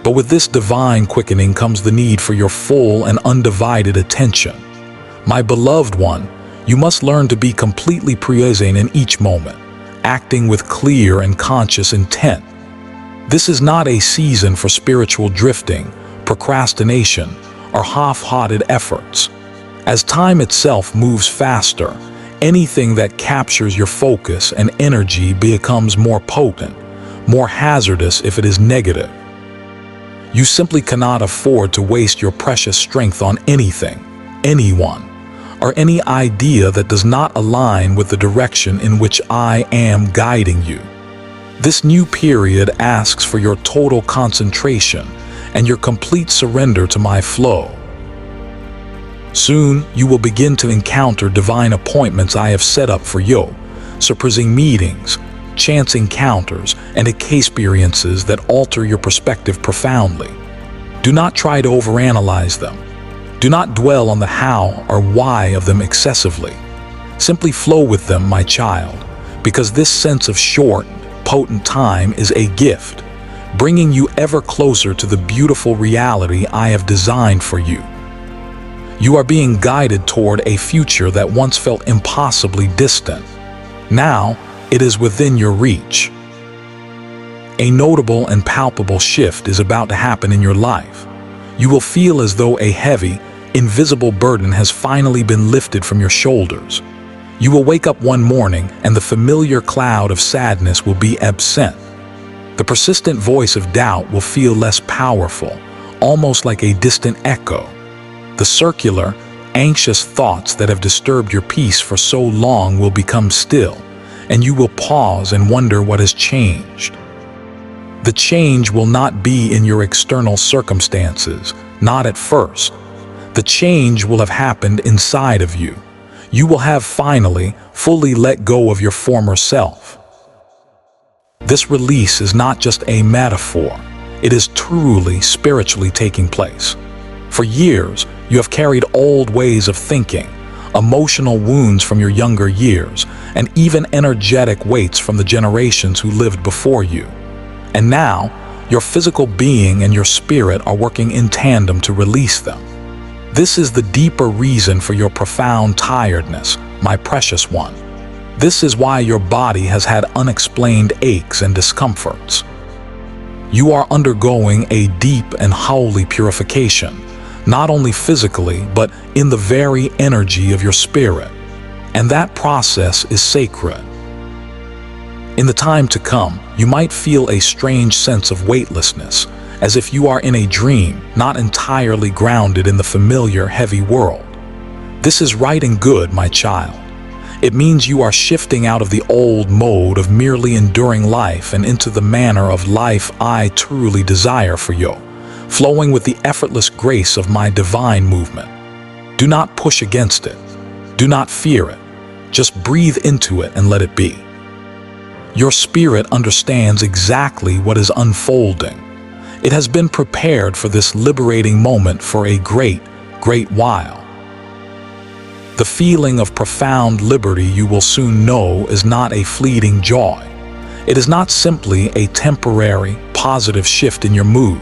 But with this divine quickening comes the need for your full and undivided attention. My beloved one, you must learn to be completely present in each moment, acting with clear and conscious intent. This is not a season for spiritual drifting, procrastination, or half-hearted efforts. As time itself moves faster, anything that captures your focus and energy becomes more potent, more hazardous if it is negative. You simply cannot afford to waste your precious strength on anything, anyone, or any idea that does not align with the direction in which I am guiding you. This new period asks for your total concentration and your complete surrender to my flow. Soon, you will begin to encounter divine appointments I have set up for you, surprising meetings, chance encounters, and experiences that alter your perspective profoundly. Do not try to overanalyze them. Do not dwell on the how or why of them excessively. Simply flow with them, my child, because this sense of short, potent time is a gift, bringing you ever closer to the beautiful reality I have designed for you. You are being guided toward a future that once felt impossibly distant. Now, it is within your reach. A notable and palpable shift is about to happen in your life. You will feel as though a heavy, invisible burden has finally been lifted from your shoulders. You will wake up one morning and the familiar cloud of sadness will be absent. The persistent voice of doubt will feel less powerful, almost like a distant echo. The circular, anxious thoughts that have disturbed your peace for so long will become still, and you will pause and wonder what has changed. The change will not be in your external circumstances, not at first. The change will have happened inside of you. You will have finally, fully let go of your former self. This release is not just a metaphor. It is truly spiritually taking place. For years, you have carried old ways of thinking, emotional wounds from your younger years, and even energetic weights from the generations who lived before you. And now, your physical being and your spirit are working in tandem to release them. This is the deeper reason for your profound tiredness, my precious one. This is why your body has had unexplained aches and discomforts. You are undergoing a deep and holy purification, not only physically, but in the very energy of your spirit. And that process is sacred. In the time to come, you might feel a strange sense of weightlessness, as if you are in a dream, not entirely grounded in the familiar, heavy world. This is right and good, my child. It means you are shifting out of the old mode of merely enduring life and into the manner of life I truly desire for you, flowing with the effortless grace of my divine movement. Do not push against it. Do not fear it. Just breathe into it and let it be. Your spirit understands exactly what is unfolding. It has been prepared for this liberating moment for a great, great while. The feeling of profound liberty you will soon know is not a fleeting joy. It is not simply a temporary, positive shift in your mood.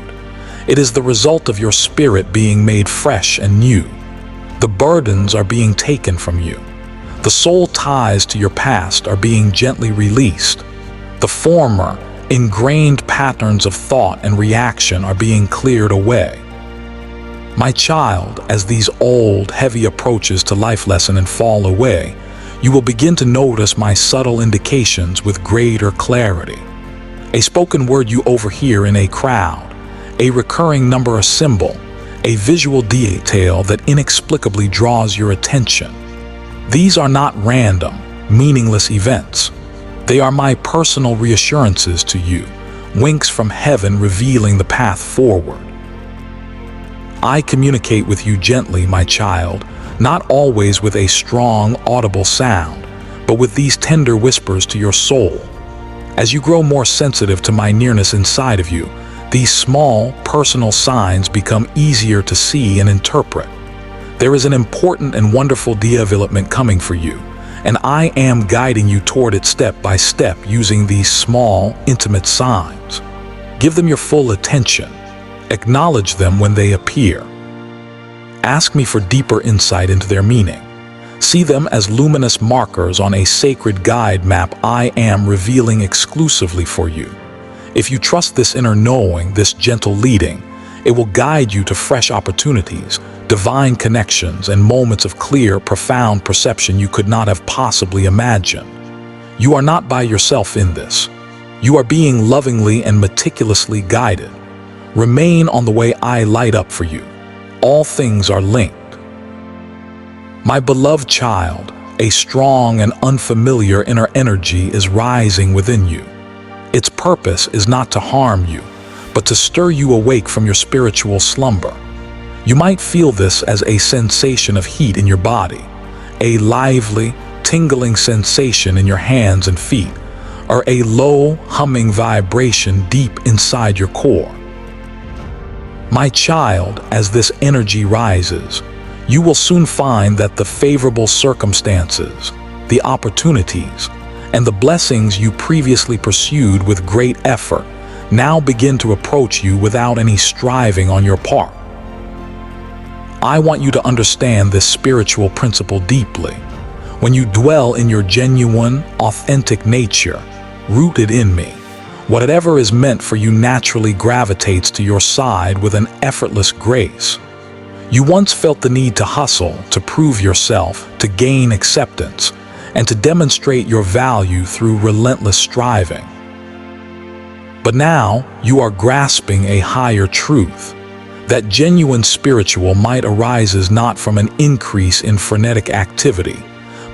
It is the result of your spirit being made fresh and new. The burdens are being taken from you. The soul ties to your past are being gently released. The former, ingrained patterns of thought and reaction are being cleared away. My child, as these old, heavy approaches to life lessen and fall away, you will begin to notice my subtle indications with greater clarity. A spoken word you overhear in a crowd, a recurring number or symbol, a visual detail that inexplicably draws your attention. These are not random, meaningless events. They are my personal reassurances to you, winks from heaven revealing the path forward. I communicate with you gently, my child, not always with a strong, audible sound, but with these tender whispers to your soul. As you grow more sensitive to my nearness inside of you, these small, personal signs become easier to see and interpret. There is an important and wonderful development coming for you, and I am guiding you toward it step by step using these small, intimate signs. Give them your full attention. Acknowledge them when they appear. Ask me for deeper insight into their meaning. See them as luminous markers on a sacred guide map I am revealing exclusively for you. If you trust this inner knowing, this gentle leading, it will guide you to fresh opportunities, divine connections, and moments of clear, profound perception you could not have possibly imagined. You are not by yourself in this. You are being lovingly and meticulously guided. Remain on the way I light up for you. All things are linked. My beloved child, a strong and unfamiliar inner energy is rising within you. Its purpose is not to harm you, but to stir you awake from your spiritual slumber. You might feel this as a sensation of heat in your body, a lively, tingling sensation in your hands and feet, or a low, humming vibration deep inside your core. My child, as this energy rises, you will soon find that the favorable circumstances, the opportunities, and the blessings you previously pursued with great effort now begin to approach you without any striving on your part. I want you to understand this spiritual principle deeply. When you dwell in your genuine, authentic nature, rooted in me, whatever is meant for you naturally gravitates to your side with an effortless grace. You once felt the need to hustle, to prove yourself, to gain acceptance, and to demonstrate your value through relentless striving. But now you are grasping a higher truth. That genuine spiritual might arises not from an increase in frenetic activity,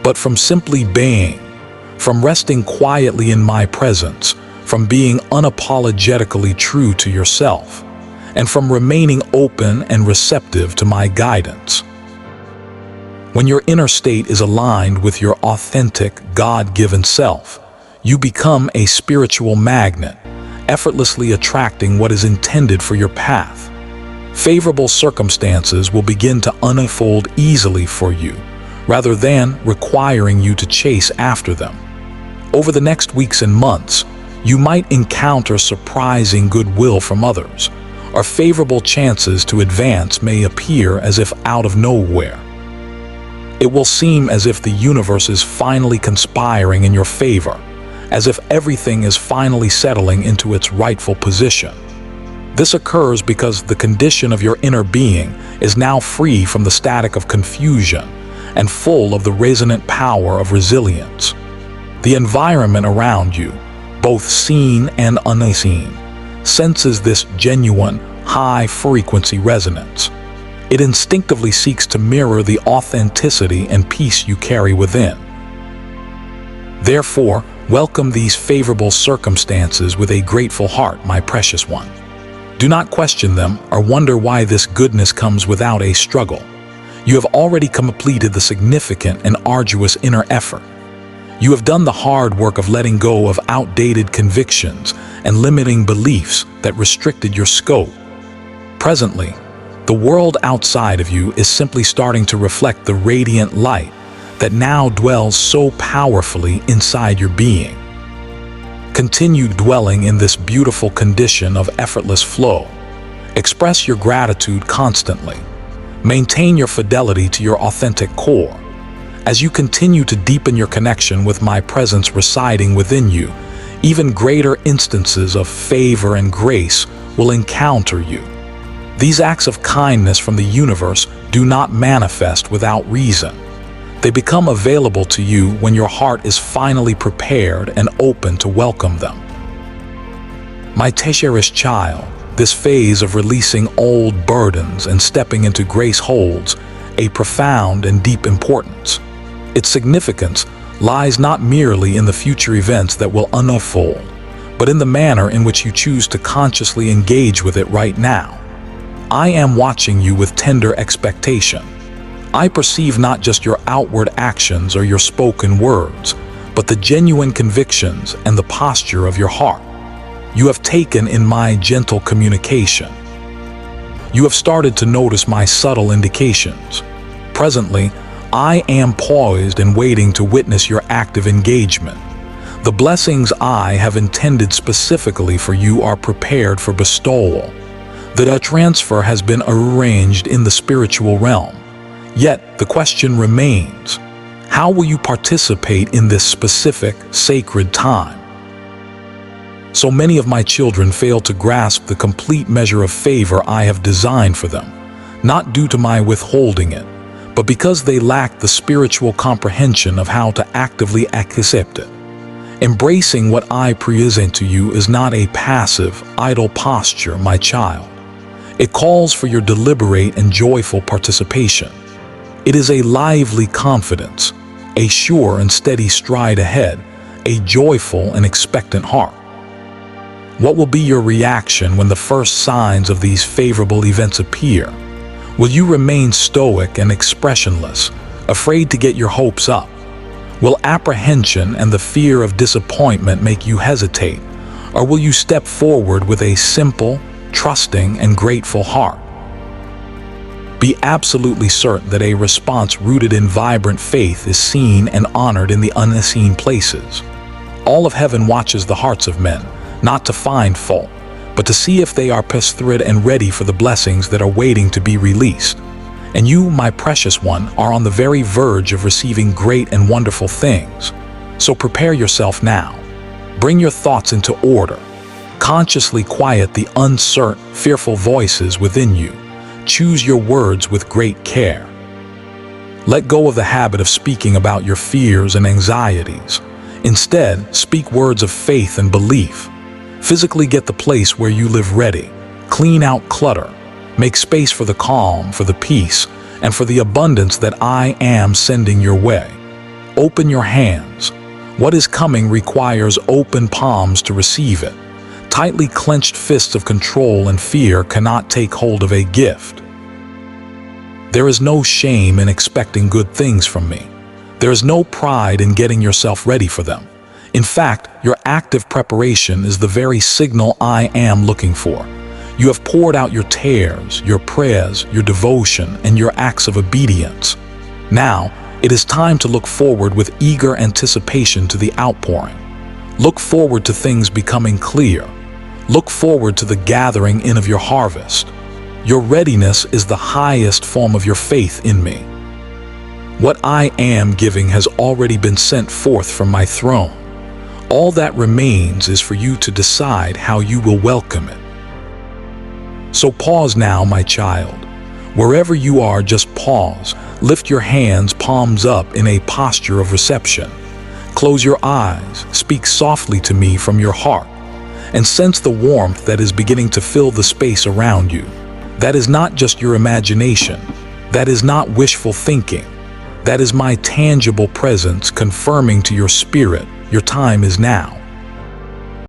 but from simply being, from resting quietly in my presence, from being unapologetically true to yourself, and from remaining open and receptive to my guidance. When your inner state is aligned with your authentic, God-given self, you become a spiritual magnet, effortlessly attracting what is intended for your path. Favorable circumstances will begin to unfold easily for you, rather than requiring you to chase after them. Over the next weeks and months, you might encounter surprising goodwill from others, or favorable chances to advance may appear as if out of nowhere. It will seem as if the universe is finally conspiring in your favor, as if everything is finally settling into its rightful position. This occurs because the condition of your inner being is now free from the static of confusion and full of the resonant power of resilience. The environment around you, both seen and unseen, senses this genuine, high-frequency resonance. It instinctively seeks to mirror the authenticity and peace you carry within. Therefore, welcome these favorable circumstances with a grateful heart, my precious one. Do not question them or wonder why this goodness comes without a struggle. You have already completed the significant and arduous inner effort. You have done the hard work of letting go of outdated convictions and limiting beliefs that restricted your scope. Presently, the world outside of you is simply starting to reflect the radiant light that now dwells so powerfully inside your being. Continue dwelling in this beautiful condition of effortless flow. Express your gratitude constantly. Maintain your fidelity to your authentic core. As you continue to deepen your connection with my presence residing within you, even greater instances of favor and grace will encounter you. These acts of kindness from the universe do not manifest without reason. They become available to you when your heart is finally prepared and open to welcome them. My cherished child, this phase of releasing old burdens and stepping into grace holds a profound and deep importance. Its significance lies not merely in the future events that will unfold, but in the manner in which you choose to consciously engage with it right now. I am watching you with tender expectation. I perceive not just your outward actions or your spoken words, but the genuine convictions and the posture of your heart. You have taken in my gentle communication. You have started to notice my subtle indications. Presently, I am poised and waiting to witness your active engagement. The blessings I have intended specifically for you are prepared for bestowal. The transfer has been arranged in the spiritual realm. Yet the question remains, how will you participate in this specific, sacred time? So many of my children fail to grasp the complete measure of favor I have designed for them, not due to my withholding it, but because they lack the spiritual comprehension of how to actively accept it. Embracing what I present to you is not a passive, idle posture, my child. It calls for your deliberate and joyful participation. It is a lively confidence, a sure and steady stride ahead, a joyful and expectant heart. What will be your reaction when the first signs of these favorable events appear? Will you remain stoic and expressionless, afraid to get your hopes up? Will apprehension and the fear of disappointment make you hesitate, or will you step forward with a simple, trusting, and grateful heart? Be absolutely certain that a response rooted in vibrant faith is seen and honored in the unseen places. All of heaven watches the hearts of men, not to find fault, but to see if they are poised and ready for the blessings that are waiting to be released. And you, my precious one, are on the very verge of receiving great and wonderful things. So prepare yourself now. Bring your thoughts into order. Consciously quiet the uncertain, fearful voices within you. Choose your words with great care. Let go of the habit of speaking about your fears and anxieties. Instead, speak words of faith and belief. Physically get the place where you live ready. Clean out clutter. Make space for the calm, for the peace, and for the abundance that I am sending your way. Open your hands. What is coming requires open palms to receive it. Tightly clenched fists of control and fear cannot take hold of a gift. There is no shame in expecting good things from me. There is no pride in getting yourself ready for them. In fact, your active preparation is the very signal I am looking for. You have poured out your tears, your prayers, your devotion, and your acts of obedience. Now, it is time to look forward with eager anticipation to the outpouring. Look forward to things becoming clear. Look forward to the gathering in of your harvest. Your readiness is the highest form of your faith in me. What I am giving has already been sent forth from my throne. All that remains is for you to decide how you will welcome it. So pause now, my child. Wherever you are, just pause. Lift your hands, palms up, in a posture of reception. Close your eyes, speak softly to me from your heart, and sense the warmth that is beginning to fill the space around you. That is not just your imagination. That is not wishful thinking. That is my tangible presence confirming to your spirit, your time is now.